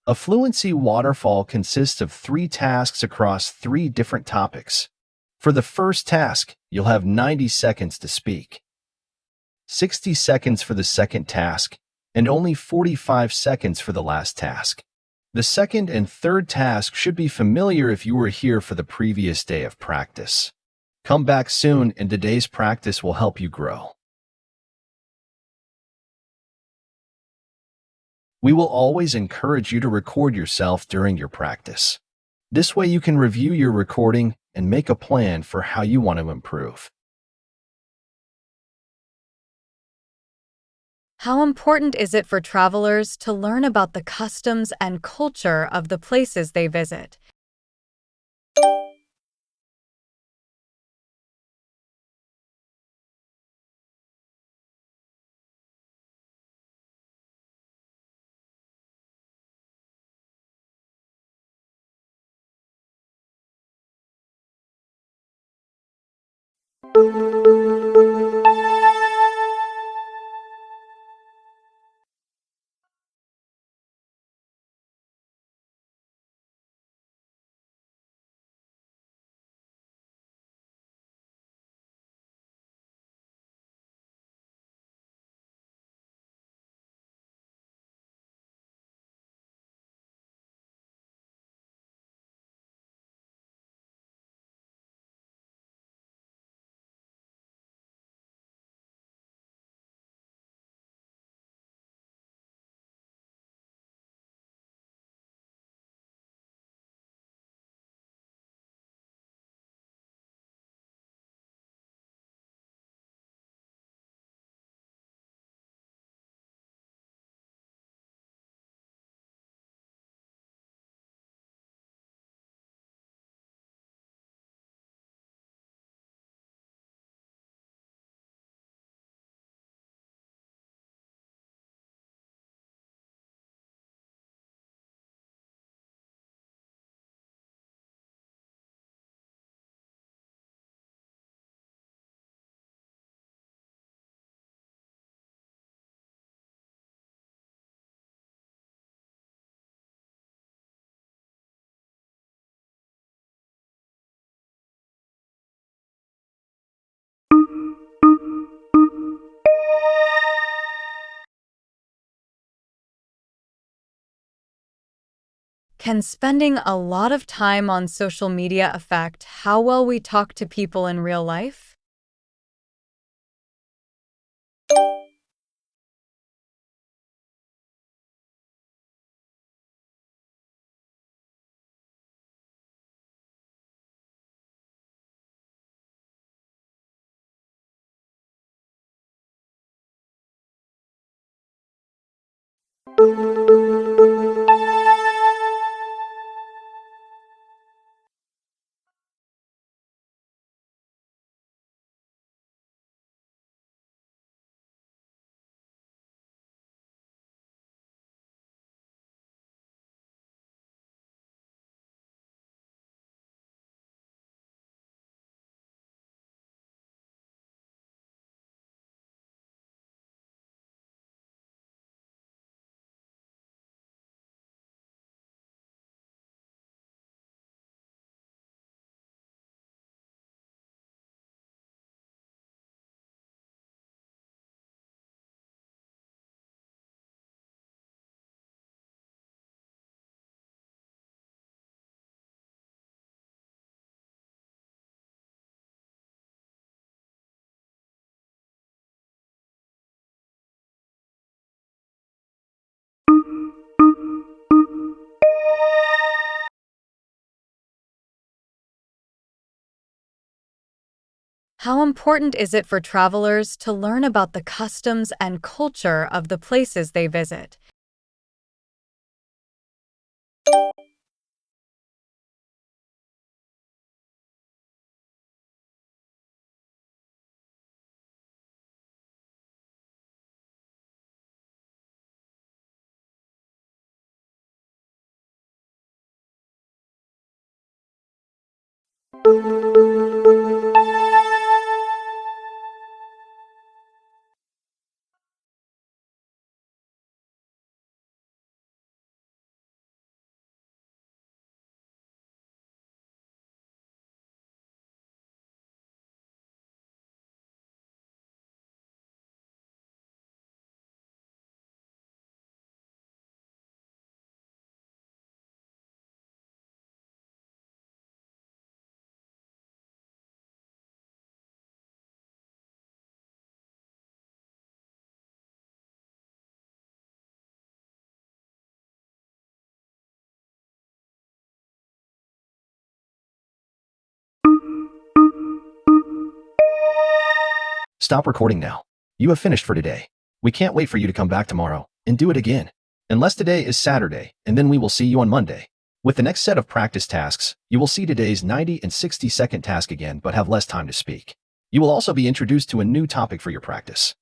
A Fluency Waterfall consists of 3 tasks across 3 different topics. For the first task, you'll have 90 seconds to speak, 60 seconds for the second task, and only 45 seconds for the last task. The second and third task should be familiar if you were here for the previous day of practice. Come back soon, and today's practice will help you grow. We will always encourage you to record yourself during your practice. This way you can review your recording and make a plan for how you want to improve. How important is it for travelers to learn about the customs and culture of the places they visit? Can spending a lot of time on social media affect how well we talk to people in real life? How important is it for travelers to learn about the customs and culture of the places they visit? Stop recording now. You have finished for today. We can't wait for you to come back tomorrow and do it again. Unless today is Saturday, and then we will see you on Monday. With the next set of practice tasks, you will see today's 90 and 60-second task again, but have less time to speak. You will also be introduced to a new topic for your practice.